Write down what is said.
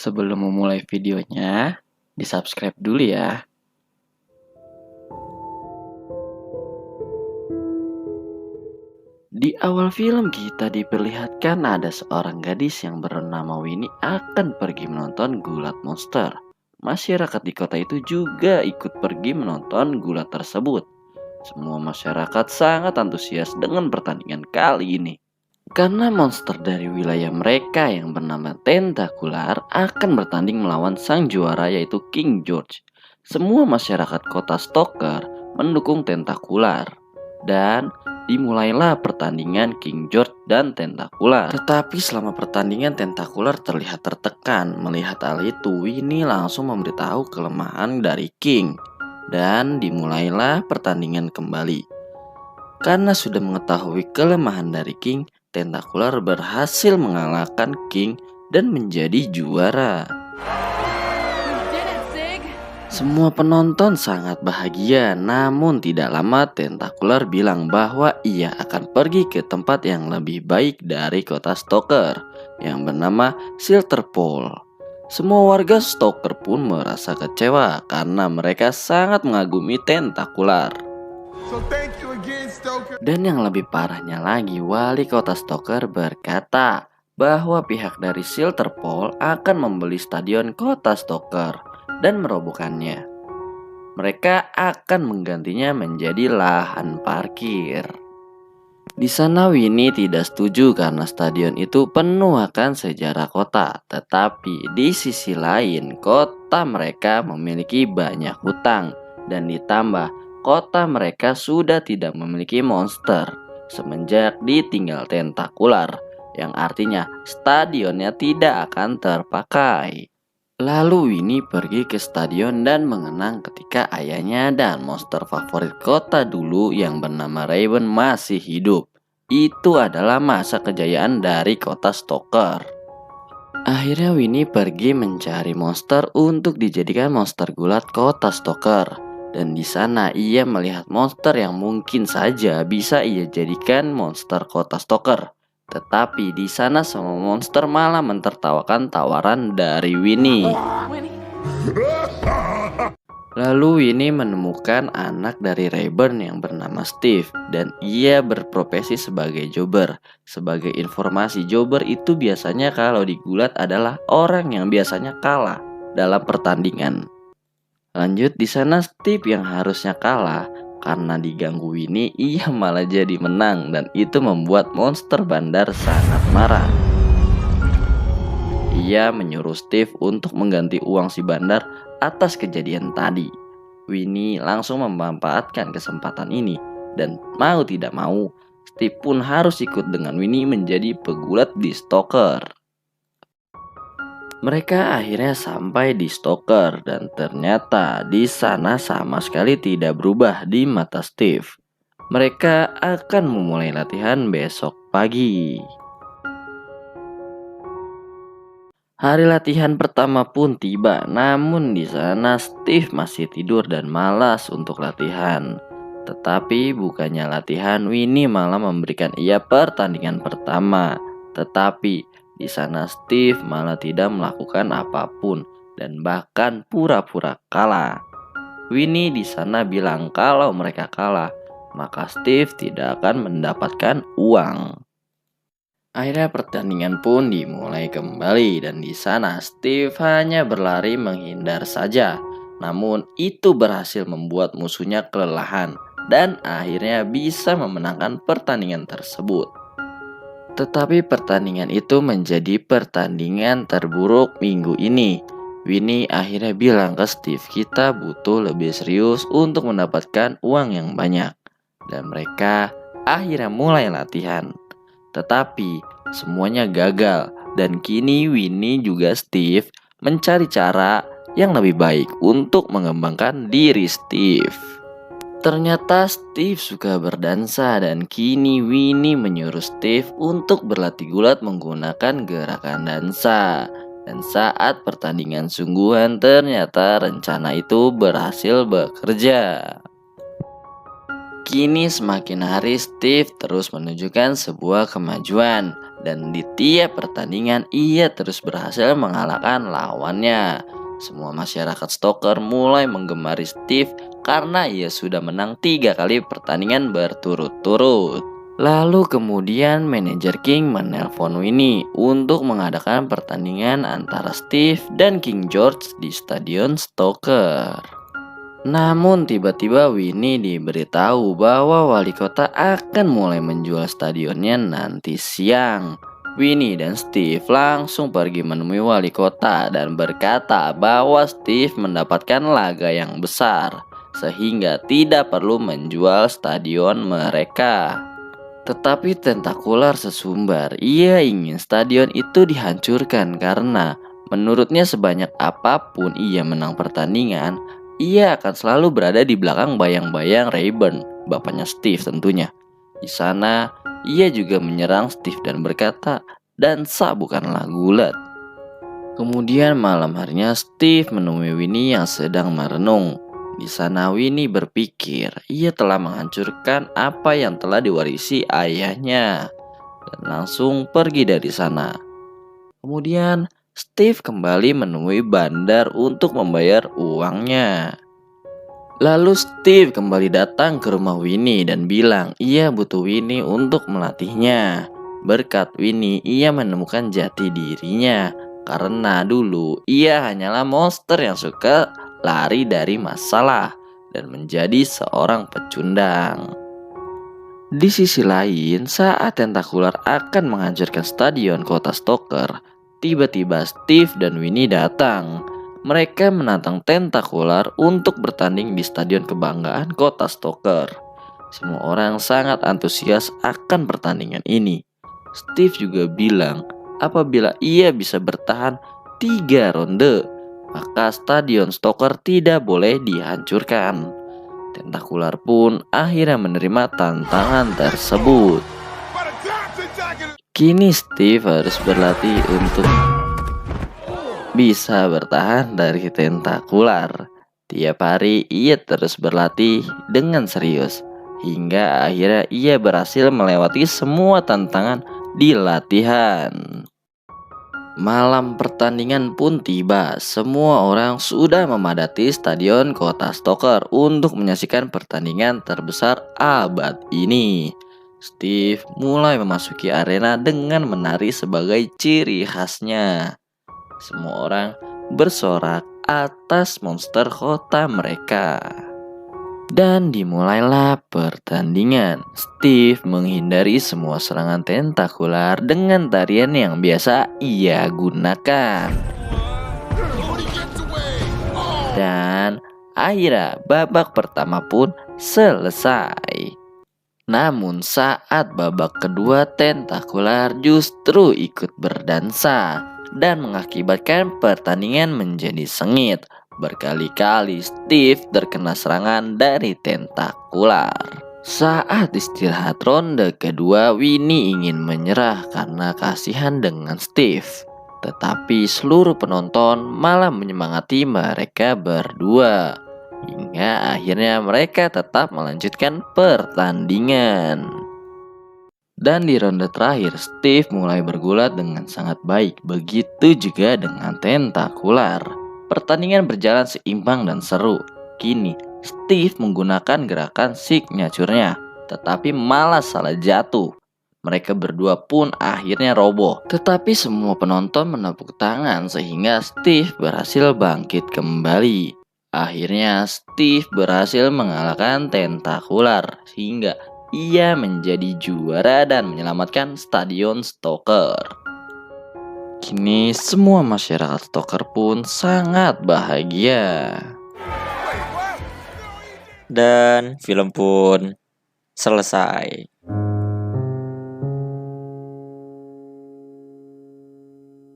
Sebelum memulai videonya, di-subscribe dulu ya. Di awal film kita diperlihatkan ada seorang gadis yang bernama Winnie akan pergi menonton gulat monster. Masyarakat di kota itu juga ikut pergi menonton gulat tersebut. Semua masyarakat sangat antusias dengan pertandingan kali ini. Karena monster dari wilayah mereka yang bernama Tentakular akan bertanding melawan sang juara yaitu King George. Semua masyarakat kota Stoker mendukung Tentakular. Dan dimulailah pertandingan King George dan Tentakular. Tetapi selama pertandingan Tentakular terlihat tertekan. Melihat hal itu, Winnie langsung memberitahu kelemahan dari King. Dan dimulailah pertandingan kembali. Karena sudah mengetahui kelemahan dari King, Tentakular berhasil mengalahkan King dan menjadi juara. Semua penonton sangat bahagia, namun tidak lama Tentakular bilang bahwa ia akan pergi ke tempat yang lebih baik dari kota Stoker yang bernama Silterpole. Semua warga Stoker pun merasa kecewa karena mereka sangat mengagumi Tentakular. Dan yang lebih parahnya lagi, wali kota Stoker berkata bahwa pihak dari Silterpole akan membeli stadion kota Stoker dan merobohkannya. Mereka akan menggantinya menjadi lahan parkir. Di sana Winnie tidak setuju karena stadion itu penuh akan sejarah kota. Tetapi di sisi lain, kota mereka memiliki banyak hutang dan ditambah kota mereka sudah tidak memiliki monster semenjak ditinggal Tentakular, yang artinya stadionnya tidak akan terpakai. Lalu Winnie pergi ke stadion dan mengenang ketika ayahnya dan monster favorit kota dulu yang bernama Raven masih hidup. Itu adalah masa kejayaan dari kota Stoker. Akhirnya Winnie pergi mencari monster untuk dijadikan monster gulat kota Stoker. Dan di sana ia melihat monster yang mungkin saja bisa ia jadikan monster kota Stoker. Tetapi di sana semua monster malah mentertawakan tawaran dari Winnie. Lalu Winnie menemukan anak dari Rayburn yang bernama Steve dan ia berprofesi sebagai jobber. Sebagai informasi, jobber itu biasanya kalau digulat adalah orang yang biasanya kalah dalam pertandingan. Lanjut, di sana Steve yang harusnya kalah karena diganggu Winnie, ia malah jadi menang dan itu membuat monster bandar sangat marah. Ia menyuruh Steve untuk mengganti uang si bandar atas kejadian tadi. Winnie langsung memanfaatkan kesempatan ini dan mau tidak mau Steve pun harus ikut dengan Winnie menjadi pegulat di Stoker. Mereka akhirnya sampai di Stoker dan ternyata di sana sama sekali tidak berubah di mata Steve. Mereka akan memulai latihan besok pagi. Hari latihan pertama pun tiba, namun di sana Steve masih tidur dan malas untuk latihan. Tetapi bukannya latihan, Winnie malah memberikan ia pertandingan pertama. Tetapi di sana Steve malah tidak melakukan apapun dan bahkan pura-pura kalah. Winnie di sana bilang kalau mereka kalah, maka Steve tidak akan mendapatkan uang. Akhirnya pertandingan pun dimulai kembali dan di sana Steve hanya berlari menghindar saja. Namun itu berhasil membuat musuhnya kelelahan dan akhirnya bisa memenangkan pertandingan tersebut. Tetapi pertandingan itu menjadi pertandingan terburuk minggu ini. Winnie akhirnya bilang ke Steve, kita butuh lebih serius untuk mendapatkan uang yang banyak. Dan mereka akhirnya mulai latihan. Tetapi semuanya gagal dan kini Winnie juga Steve mencari cara yang lebih baik untuk mengembangkan diri Steve. Ternyata Steve suka berdansa dan kini Winnie menyuruh Steve untuk berlatih gulat menggunakan gerakan dansa. Dan saat pertandingan sungguhan ternyata rencana itu berhasil bekerja. Kini semakin hari Steve terus menunjukkan sebuah kemajuan dan di tiap pertandingan ia terus berhasil mengalahkan lawannya. Semua masyarakat Stoker mulai menggemari Steve karena ia sudah menang 3 kali pertandingan berturut-turut. Lalu kemudian manajer King menelpon Winnie untuk mengadakan pertandingan antara Steve dan King George di Stadion Stoker. Namun tiba-tiba Winnie diberitahu bahwa wali kota akan mulai menjual stadionnya nanti siang. Winnie dan Steve langsung pergi menemui wali kota dan berkata bahwa Steve mendapatkan laga yang besar sehingga tidak perlu menjual stadion mereka. Tetapi tentakular sesumbar, ia ingin stadion itu dihancurkan karena menurutnya sebanyak apapun ia menang pertandingan, ia akan selalu berada di belakang bayang-bayang Rayburn, bapaknya Steve tentunya. Di sana, ia juga menyerang Steve dan berkata, "Dansa bukanlah gulat." Kemudian malam harinya Steve menemui Winnie yang sedang merenung. Di sana Winnie berpikir ia telah menghancurkan apa yang telah diwarisi ayahnya dan langsung pergi dari sana. Kemudian Steve kembali menemui bandar untuk membayar uangnya. Lalu Steve kembali datang ke rumah Winnie dan bilang ia butuh Winnie untuk melatihnya. Berkat Winnie ia menemukan jati dirinya karena dulu ia hanyalah monster yang suka lari dari masalah dan menjadi seorang pecundang. Di sisi lain, saat tentakular akan menghancurkan stadion kota Stoker, tiba-tiba Steve dan Winnie datang. Mereka menantang tentakular untuk bertanding di stadion kebanggaan kota Stoker. Semua orang sangat antusias akan pertandingan ini. Steve juga bilang apabila ia bisa bertahan 3 ronde, maka stadion Stoker tidak boleh dihancurkan. Tentakular pun akhirnya menerima tantangan tersebut. Kini Steve harus berlatih untuk bisa bertahan dari tentakular. Tiap hari ia terus berlatih dengan serius hingga akhirnya ia berhasil melewati semua tantangan di latihan. Malam pertandingan pun tiba. Semua orang sudah memadati stadion kota Stoker untuk menyaksikan pertandingan terbesar abad ini. Steve mulai memasuki arena dengan menari sebagai ciri khasnya. Semua orang bersorak atas monster kota mereka. Dan dimulailah pertandingan. Steve menghindari semua serangan tentakular dengan tarian yang biasa ia gunakan. Dan akhirnya babak pertama pun selesai. Namun saat babak kedua tentakular justru ikut berdansa dan mengakibatkan pertandingan menjadi sengit. Berkali-kali Steve terkena serangan dari tentakular. Saat istirahat ronde kedua, Winnie ingin menyerah karena kasihan dengan Steve. Tetapi seluruh penonton malah menyemangati mereka berdua. Hingga akhirnya mereka tetap melanjutkan pertandingan. Dan di ronde terakhir, Steve mulai bergulat dengan sangat baik. Begitu juga dengan tentakular. Pertandingan berjalan seimbang dan seru. Kini, Steve menggunakan gerakan signature-nya, tetapi malah salah jatuh. Mereka berdua pun akhirnya roboh. Tetapi semua penonton menepuk tangan sehingga Steve berhasil bangkit kembali. Akhirnya, Steve berhasil mengalahkan tentakular sehingga ia menjadi juara dan menyelamatkan stadion Stoker. Kini semua masyarakat Stoker pun sangat bahagia. Dan film pun selesai.